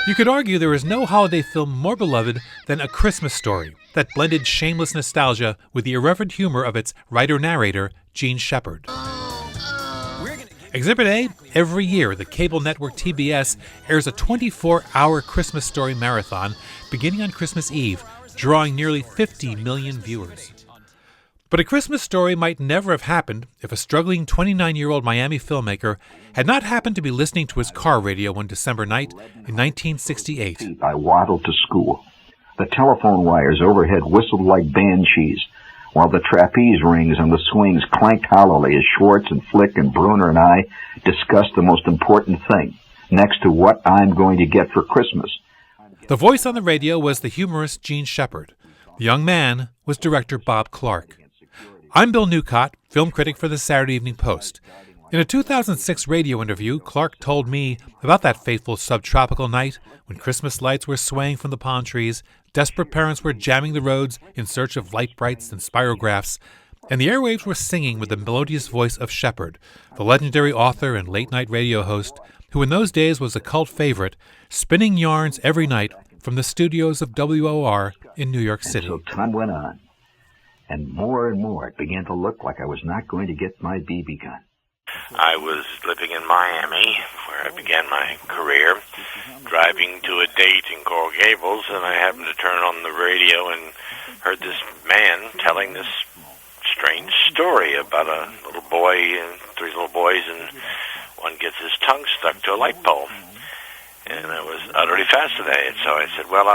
You could argue there is no holiday film more beloved than A Christmas Story, that blended shameless nostalgia with the irreverent humor of its writer-narrator, Gene Shepard. Exhibit A, every year the cable network TBS airs a 24-hour Christmas Story marathon beginning on Christmas Eve, drawing nearly 50 million viewers. But A Christmas Story might never have happened if a struggling 29-year-old Miami filmmaker had not happened to be listening to his car radio one December night in 1968. I waddled to school. The telephone wires overhead whistled like banshees, while the trapeze rings on the swings clanked hollowly as Schwartz and Flick and Bruner and I discussed the most important thing, next to what I'm going to get for Christmas. The voice on the radio was the humorist Gene Shepard. The young man was director Bob Clark. I'm Bill Newcott, film critic for the Saturday Evening Post. In a 2006 radio interview, Clark told me about that fateful subtropical night when Christmas lights were swaying from the palm trees, desperate parents were jamming the roads in search of light brights and spirographs, and the airwaves were singing with the melodious voice of Shepard, the legendary author and late-night radio host, who in those days was a cult favorite, spinning yarns every night from the studios of WOR in New York City. And so time went on, and more it began to look like I was not going to get my BB gun. I was living in Miami, where I began my career, driving to a date in Coral Gables, and I happened to turn on the radio and heard this man telling this strange story about a little boy and three little boys, and one gets his tongue stuck to a light pole. And I was utterly fascinated, so I said, well,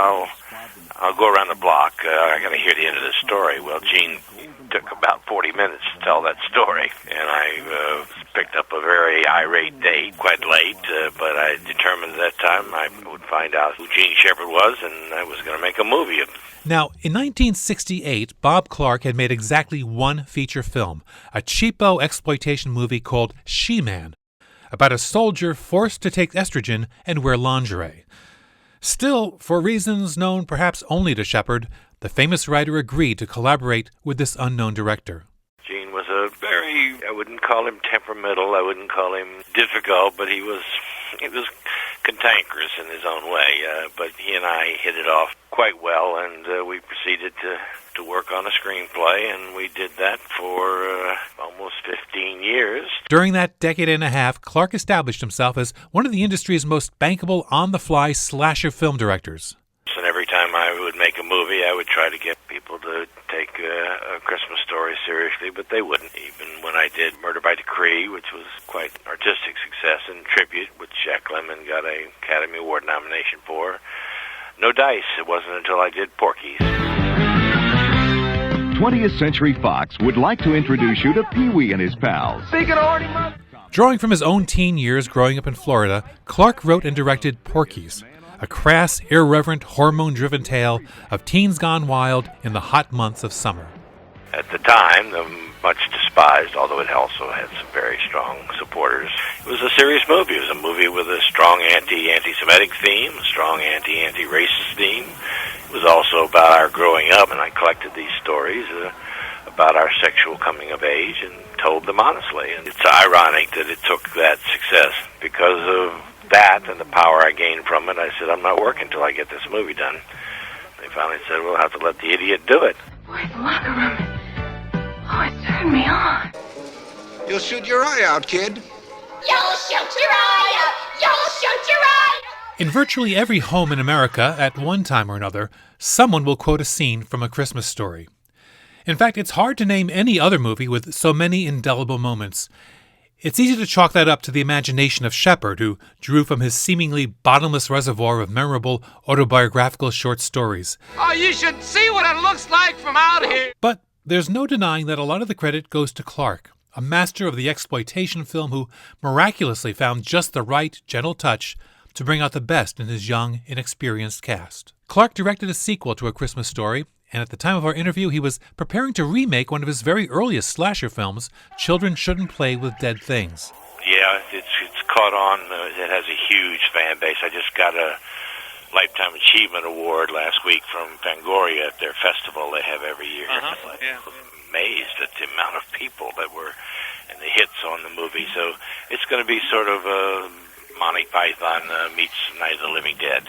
I'll go around the block. I got to hear the end of the story. Well, Gene took about 40 minutes to tell that story, and I picked up a very irate date, quite late, but I determined at that time I would find out who Gene Shepard was, and I was going to make a movie of him. Now, in 1968, Bob Clark had made exactly one feature film, a cheapo exploitation movie called She-Man, about a soldier forced to take estrogen and wear lingerie. Still, for reasons known perhaps only to Shepard, the famous writer agreed to collaborate with this unknown director. Gene was a very, I wouldn't call him temperamental, I wouldn't call him difficult, but he was cantankerous in his own way. But he and I hit it off quite well, and we proceeded to work on a screenplay, and we did that for almost 15 years. During that decade and a half, Clark established himself as one of the industry's most bankable, on-the-fly slasher film directors. And every time I would make a movie, I would try to get people to take a Christmas Story seriously, but they wouldn't. Even when I did Murder by Decree, which was quite an artistic success, and Tribute, which Jack Lemmon got an Academy Award nomination for, no dice. It wasn't until I did Porky. 20th Century Fox would like to introduce you to Pee-wee and his pals. Drawing from his own teen years growing up in Florida, Clark wrote and directed Porky's, a crass, irreverent, hormone-driven tale of teens gone wild in the hot months of summer. At the time, much despised, although it also had some very strong supporters. It was a serious movie. It was a movie with a strong anti-Semitic theme, a strong anti-racist theme. It was also about our growing up, and I collected these stories about our sexual coming of age and told them honestly. And it's ironic that it took that success. Because of that and the power I gained from it, I said, I'm not working until I get this movie done. They finally said, we'll have to let the idiot do it. Boy, the locker room. Oh, it turned me on. You'll shoot your eye out, kid. You'll shoot your eye out! You'll shoot your eye out! In virtually every home in America, at one time or another, someone will quote a scene from A Christmas Story. In fact, it's hard to name any other movie with so many indelible moments. It's easy to chalk that up to the imagination of Shepard, who drew from his seemingly bottomless reservoir of memorable autobiographical short stories. Oh, you should see what it looks like from out here! But there's no denying that a lot of the credit goes to Clark, a master of the exploitation film who miraculously found just the right, gentle touch to bring out the best in his young, inexperienced cast. Clark directed a sequel to A Christmas Story, and at the time of our interview, he was preparing to remake one of his very earliest slasher films, Children Shouldn't Play with Dead Things. Yeah, it's caught on. It has a huge fan base. I just got a Lifetime Achievement Award last week from Fangoria at their festival they have every year. Yeah. I was amazed at the amount of people that were and the hits on the movie. So it's going to be sort of Monty Python meets Night of the Living Dead.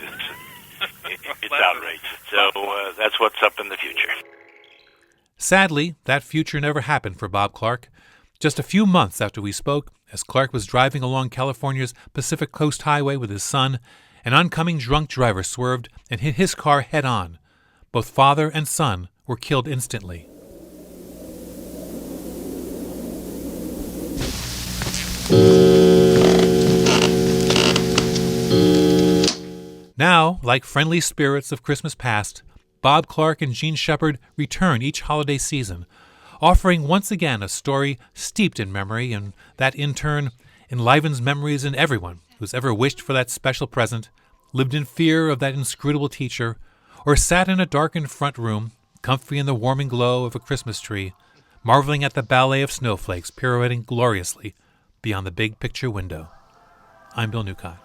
It's outrageous. So that's what's up in the future. Sadly, that future never happened for Bob Clark. Just a few months after we spoke, as Clark was driving along California's Pacific Coast Highway with his son, an oncoming drunk driver swerved and hit his car head-on. Both father and son were killed instantly. Now, like friendly spirits of Christmas past, Bob Clark and Jean Shepherd return each holiday season, offering once again a story steeped in memory and that, in turn, enlivens memories in everyone who's ever wished for that special present, lived in fear of that inscrutable teacher, or sat in a darkened front room, comfy in the warming glow of a Christmas tree, marveling at the ballet of snowflakes pirouetting gloriously beyond the big picture window. I'm Bill Newcott.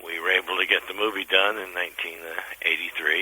We were able to get the movie done in 1983,